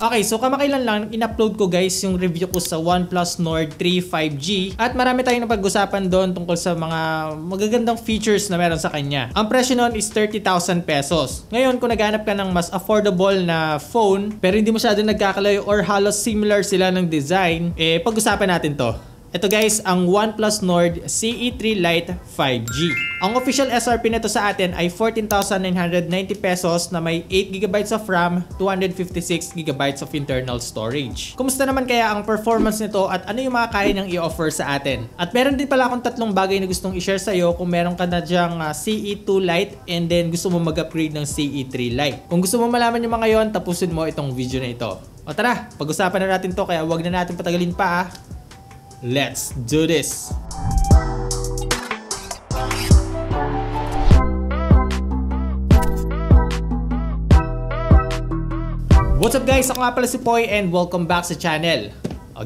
Okay, so kamakailan lang in-upload ko guys yung review ko sa OnePlus Nord 3 5G at marami tayong napag-usapan doon tungkol sa mga magagandang features na meron sa kanya. Ang presyo noon is 30,000 pesos. Ngayon, kung naghanap ka ng mas affordable na phone pero hindi masyado nagkakalayo or halos similar sila ng design, pag-usapan natin to. Ito guys, ang OnePlus Nord CE3 Lite 5G. Ang official SRP nito sa atin ay 14,990 pesos na may 8GB of RAM, 256GB of internal storage. Kumusta naman kaya ang performance nito at ano yung mga kaya niyang i-offer sa atin? At meron din pala akong tatlong bagay na gustong i-share sa iyo kung meron ka na dyang CE2 Lite and then gusto mo mag-upgrade ng CE3 Lite. Kung gusto mo malaman yung mga yon, tapusin mo itong video na ito. O tara, pag-usapan na natin to kaya wag na natin patagalin pa. Let's do this! What's up guys? Ako nga pala si Poy and welcome back sa channel.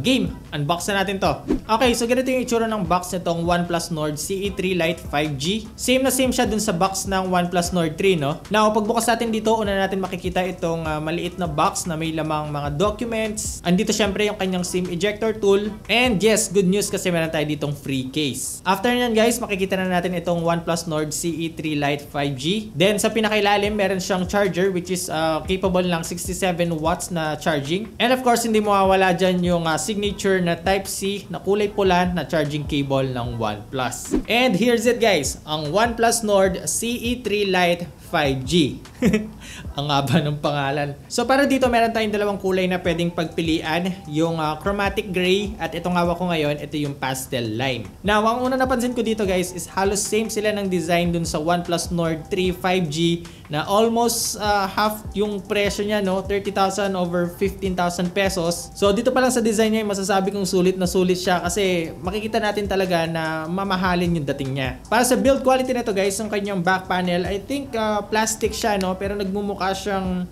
Game, unbox na natin to. Okay, so ganito yung itsura ng box nitong OnePlus Nord CE3 Lite 5G. Same na same siya dun sa box ng OnePlus Nord 3, no? Now, pagbukas natin dito, una natin makikita itong maliit na box na may lamang mga documents. Andito syempre yung kanyang SIM ejector tool. And yes, good news kasi meron tayo ditong free case. After nyan guys, makikita na natin itong OnePlus Nord CE3 Lite 5G. Then sa pinakailalim, meron siyang charger which is capable ng 67 watts na charging. And of course, hindi mawawala dyan yung signature na Type-C na kulay pula na charging cable ng OnePlus. And here's it guys, ang OnePlus Nord CE3 Lite 5G. Ang haba ng pangalan. So para dito meron tayong dalawang kulay na pwedeng pagpilian, yung chromatic gray at itong hawak ko ngayon, ito yung pastel lime. Now, ang una napansin ko dito guys is halos same sila ng design dun sa OnePlus Nord 3 5G na almost half yung presyo niya, no? 30,000 over 15,000 pesos. So dito pa lang sa design niya, masasabi kong sulit na sulit siya kasi makikita natin talaga na mamahalin yung dating niya. Para sa build quality nito guys, yung kanyang back panel, I think plastic siya, no? Pero nagmumukha siyang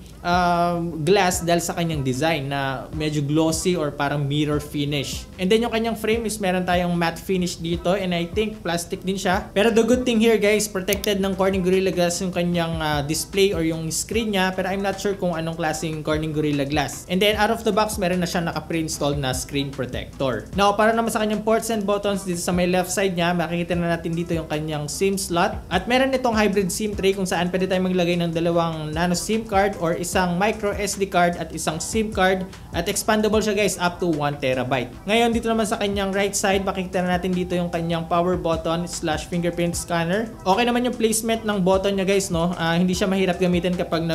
glass dahil sa kanyang design na medyo glossy or parang mirror finish. And then yung kanyang frame is meron tayong matte finish dito and I think plastic din siya. Pero the good thing here guys, protected ng Corning Gorilla Glass yung kanyang display or yung screen niya, pero I'm not sure kung anong klaseng Corning Gorilla Glass. And then out of the box, meron na siyang naka-pre-installed na screen protector. Now, para naman sa kanyang ports and buttons, dito sa may left side niya, makikita na natin dito yung kanyang SIM slot. At meron itong hybrid SIM tray kung saan pwede tayong maglagay ng dalawang nano SIM card or isang micro SD card at isang SIM card. At expandable siya guys up to 1 terabyte. Ngayon, dito naman sa kanyang right side, makikita na natin dito yung kanyang power button / fingerprint scanner. Okay naman yung placement ng button niya guys, no? Hindi siya mahirap gamitin kapag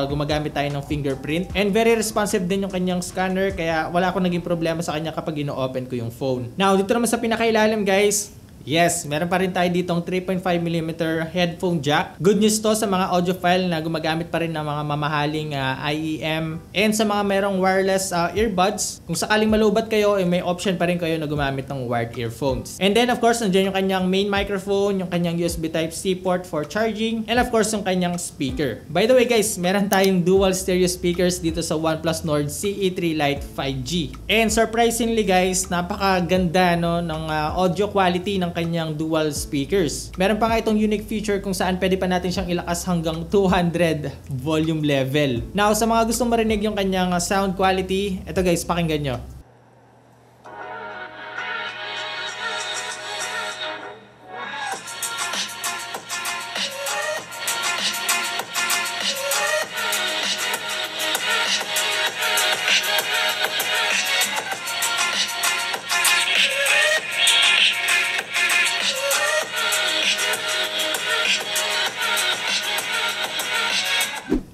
gumagamit tayo ng fingerprint. And very responsive din yung kanyang scanner, kaya wala akong naging problema sa kanya kapag ino-open ko yung phone. Now, dito naman sa pinakailalim guys, yes, meron pa rin tayo ditong 3.5mm headphone jack. Good news to sa mga audiophile na gumagamit pa rin ng mga mamahaling IEM and sa mga merong wireless earbuds. Kung sakaling malubat kayo, may option pa rin kayo na gumamit ng wired earphones. And then of course, nandiyan yung kanyang main microphone, yung kanyang USB Type-C port for charging, and of course yung kanyang speaker. By the way guys, meron tayong dual stereo speakers dito sa OnePlus Nord CE3 Lite 5G. And surprisingly guys, napakaganda, no, ng audio quality ng kanyang dual speakers. Meron pa nga itong unique feature kung saan pwede pa natin siyang ilakas hanggang 200 volume level. Now, sa mga gustong marinig yung kanyang sound quality, ito guys, pakinggan nyo.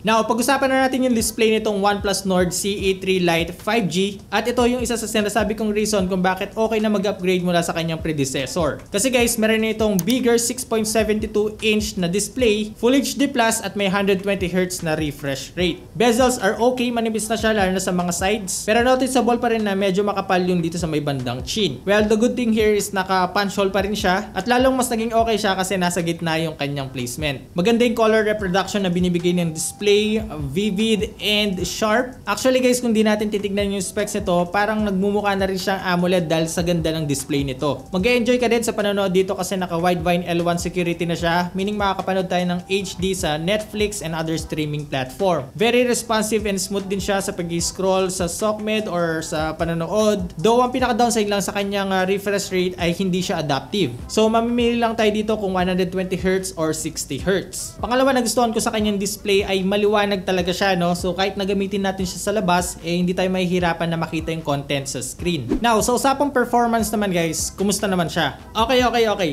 Now, pag-usapan na natin yung display nitong OnePlus Nord CE3 Lite 5G at ito yung isa sa sinasabi kong reason kung bakit okay na mag-upgrade mula sa kanyang predecessor. Kasi guys, meron na itong bigger 6.72-inch na display, Full HD Plus at may 120Hz na refresh rate. Bezels are okay, manipis na siya lalo na sa mga sides, pero noticeable pa rin na medyo makapal yung dito sa may bandang chin. Well, the good thing here is naka-punch hole pa rin siya at lalong mas naging okay siya kasi nasa gitna yung kanyang placement. Maganda yung color reproduction na binibigay ng display display, vivid, and sharp. Actually guys, kung di natin titignan yung specs nito, parang nagmumukha na rin siyang AMOLED dahil sa ganda ng display nito. Mag-enjoy ka din sa panonood dito kasi naka Widevine L1 security na siya, meaning makakapanood tayo ng HD sa Netflix and other streaming platform. Very responsive and smooth din siya sa pag-scroll sa SOCMED or sa panonood. Though ang pinaka-downside lang sa kanyang refresh rate ay hindi siya adaptive. So mamimili lang tayo dito kung 120Hz or 60Hz. Pangalawa, nagustuhan ko sa kanyang display ay maliwanag talaga siya, no? So kahit nagamitin natin siya sa labas, hindi tayo mahihirapan na makita yung content sa screen. Now, sa usapang performance naman guys, kumusta naman siya? Okay.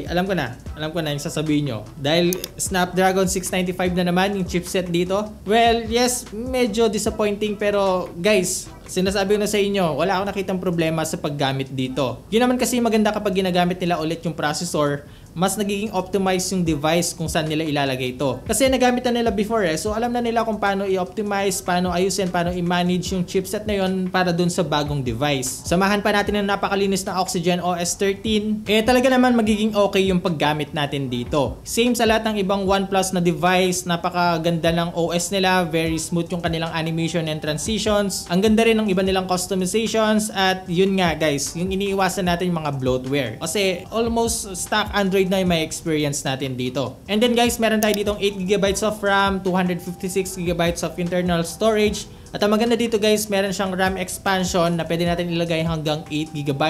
Alam ko na yung sasabihin nyo. Dahil Snapdragon 695 na naman yung chipset dito. Well, yes, medyo disappointing pero guys, sinasabi ko na sa inyo, wala akong nakitang problema sa paggamit dito. Yun naman kasi maganda kapag ginagamit nila ulit yung processor, mas nagiging optimize yung device kung saan nila ilalagay ito. Kasi nagamit na nila before so alam na nila kung paano i-optimize, paano ayusin, paano i-manage yung chipset na yun para dun sa bagong device. Samahan pa natin ng napakalinis na Oxygen OS 13, talaga naman magiging okay yung paggamit natin dito. Same sa lahat ng ibang OnePlus na device, napakaganda ng OS nila, very smooth yung kanilang animation and transitions. Ang ganda rin ng iba nilang customizations at yun nga guys, yung iniiwasan natin yung mga bloatware. Kasi almost stock Android na yung may experience natin dito. And then guys, meron tayo ditong 8GB of RAM, 256GB of internal storage. At ang maganda dito guys, meron siyang RAM expansion na pwede natin ilagay hanggang 8GB.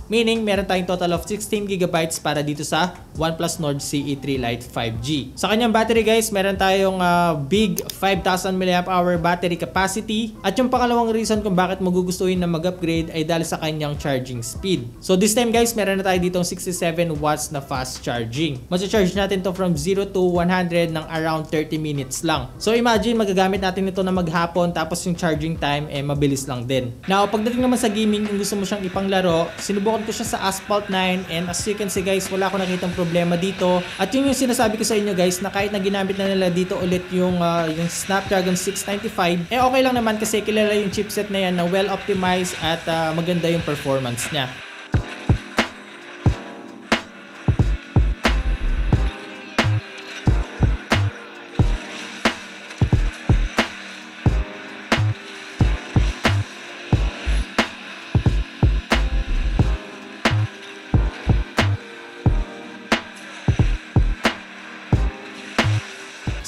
Meaning, meron tayong total of 16GB para dito sa OnePlus Nord CE3 Lite 5G. Sa kanyang battery guys, meron tayong big 5,000 mAh battery capacity. At yung pangalawang reason kung bakit magugustuhin na mag-upgrade ay dahil sa kanyang charging speed. So this time guys, meron na tayo ditong 67 watts na fast charging. Mag-charge natin to from 0 to 100 ng around 30 minutes lang. So imagine, magagamit natin ito na maghapon tapos yung charging time mabilis lang din. Now, pagdating naman sa gaming, kung gusto mo siyang ipanglaro, sinubukan ko siya sa Asphalt 9 and as you can see guys, wala akong nakitang problema dito. At yun yung sinasabi ko sa inyo guys, na kahit na ginamit na nila dito ulit yung Snapdragon 695, okay lang naman kasi kilala yung chipset na yan na well optimized at maganda yung performance niya.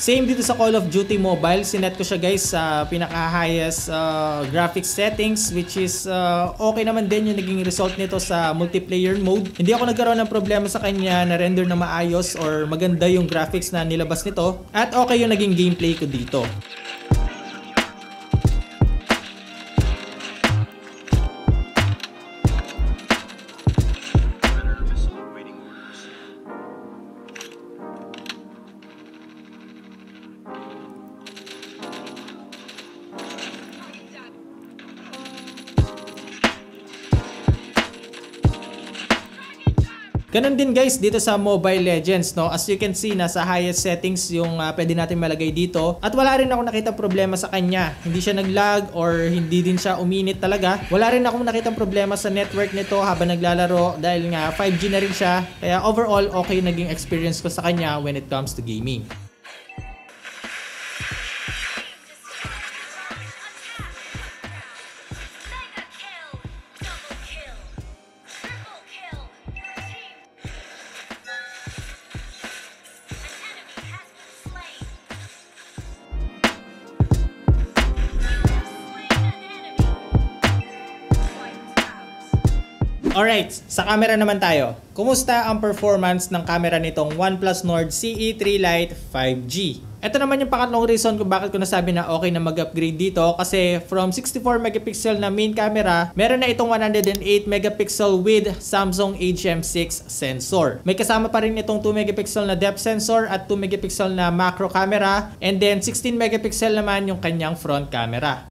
Same dito sa Call of Duty Mobile, sinet ko siya guys sa pinaka-highest graphics settings, which is okay naman din yung naging result nito sa multiplayer mode. Hindi ako nagkaroon ng problema sa kanya na render na maayos or maganda yung graphics na nilabas nito at okay yung naging gameplay ko dito. Ganun din guys dito sa Mobile Legends, no? As you can see, nasa highest settings yung pwede natin malagay dito. At wala rin ako nakita problema sa kanya. Hindi siya nag-lag or hindi din siya uminit talaga. Wala rin ako nakita problema sa network nito habang naglalaro dahil nga 5G na rin siya. Kaya overall, okay naging experience ko sa kanya when it comes to gaming. Alright, sa camera naman tayo. Kumusta ang performance ng camera nitong OnePlus Nord CE3 Lite 5G? Ito naman yung pangatlong reason kung bakit ko nasabi na okay na mag-upgrade dito kasi from 64 megapixel na main camera, meron na itong 108 megapixel with Samsung HM6 sensor. May kasama pa rin itong 2 megapixel na depth sensor at 2 megapixel na macro camera and then 16 megapixel naman yung kanyang front camera.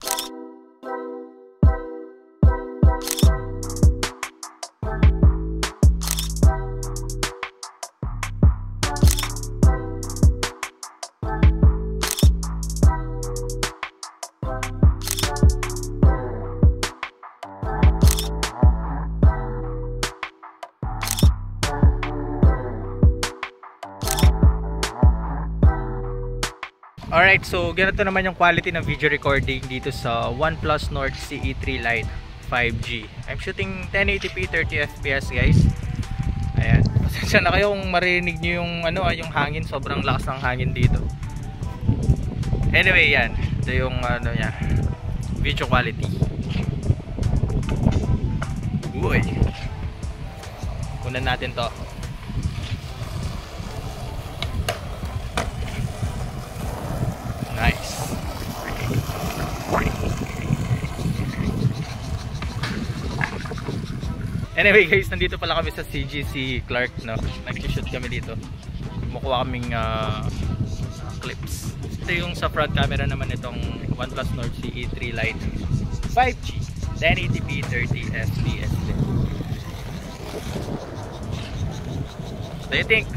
Alright, so ganito naman yung quality ng video recording dito sa OnePlus Nord CE3 Lite 5G. I'm shooting 1080p 30fps guys. Ayan. Pasensya na kayo kung marinig nyo yung, yung hangin. Sobrang lakas ng hangin dito. Anyway, yan. Ito yung niya, video quality. Uy. Kunan natin to. Nice. Anyway guys, nandito pala kami sa CGC Clark, no? Nag-shoot kami dito. Kumukuha kaming clips. Ito yung sa front camera naman itong OnePlus Nord CE3 Lite 5G 1080p 30fps. So you think,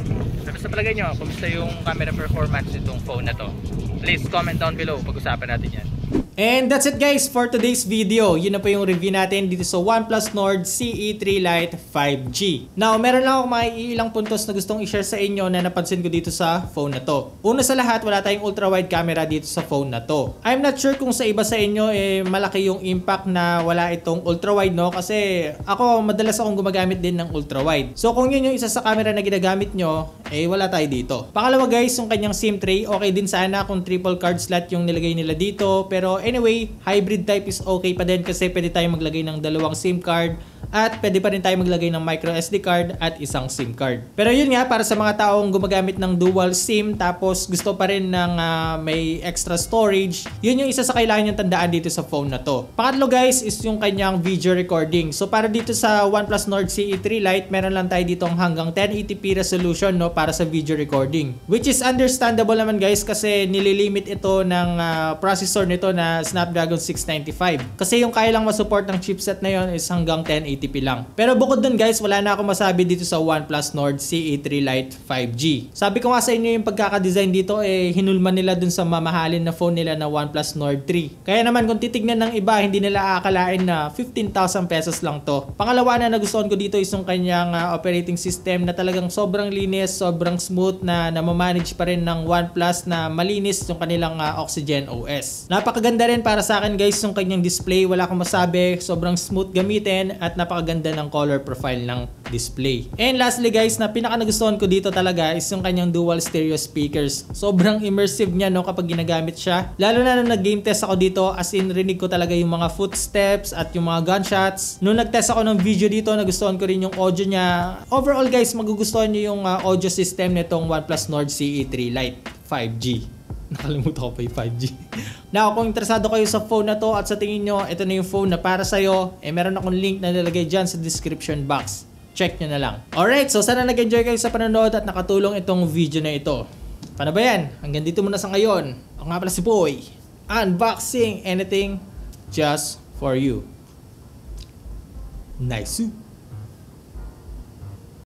sa palagay nyo, kumusta yung camera performance nitong phone na to? Please comment down below, pag-usapan natin yan. And that's it guys for today's video. Yun na po yung review natin dito sa OnePlus Nord CE3 Lite 5G. Now, meron lang ako mga ilang puntos na gustong i-share sa inyo na napansin ko dito sa phone na to. Una sa lahat, wala tayong ultra-wide camera dito sa phone na to. I'm not sure kung sa iba sa inyo malaki yung impact na wala itong ultra-wide, no? Kasi ako, madalas akong gumagamit din ng ultra-wide. So kung yun yung isa sa camera na ginagamit nyo, wala tayo dito. Pangalawa guys, yung kanyang SIM tray, okay din sana kung triple card slot yung nilagay nila dito. Pero anyway, hybrid type is okay pa din kasi pwede tayong maglagay ng dalawang SIM card at pwede pa rin tayong maglagay ng micro SD card at isang SIM card. Pero yun nga, para sa mga taong gumagamit ng dual SIM tapos gusto pa rin ng may extra storage, yun yung isa sa kailangan yung tandaan dito sa phone na to. Pangatlo guys is yung kanyang video recording. So para dito sa OnePlus Nord CE3 Lite, meron lang tayo ditong hanggang 1080p resolution, no, para sa video recording. Which is understandable naman guys kasi nililimit ito ng processor nito na Snapdragon 695. Kasi yung kaya lang masupport ng chipset na yon is hanggang 1080p lang. Pero bukod dun guys, wala na ako masabi dito sa OnePlus Nord CE3 Lite 5G. Sabi ko nga sa inyo yung pagkakadesign dito hinulman nila dun sa mamahalin na phone nila na OnePlus Nord 3. Kaya naman kung titignan ng iba, hindi nila aakalain na 15,000 pesos lang to. Pangalawa na nagustuhan ko dito is yung kanyang operating system na talagang sobrang linis, sobrang smooth na namamanage pa rin ng OnePlus na malinis yung kanilang Oxygen OS. Napakaganda rin para sa akin guys yung kanyang display. Wala akong masabi, sobrang smooth gamitin at napakaganda ng color profile ng display. And lastly guys, na pinaka nagustuhan ko dito talaga is yung kanyang dual stereo speakers. Sobrang immersive niya, no, kapag ginagamit siya. Lalo na nung nag-game test ako dito, as in rinig ko talaga yung mga footsteps at yung mga gunshots. Nung nag-test ako ng video dito, nagustuhan ko rin yung audio niya. Overall guys, magugustuhan niyo yung audio system nitong OnePlus Nord CE3 Lite 5G. Nakalimutan ko pa yung 5G. Now, kung interesado kayo sa phone na to at sa tingin nyo, ito na yung phone na para sa'yo, meron akong link na nilagay dyan sa description box. Check nyo na lang. Alright, so sana nag-enjoy kayo sa panonood at nakatulong itong video na ito. Paano ba yan? Hanggang dito muna sa ngayon. Ako nga pala si Boy. Unboxing anything just for you. Nice.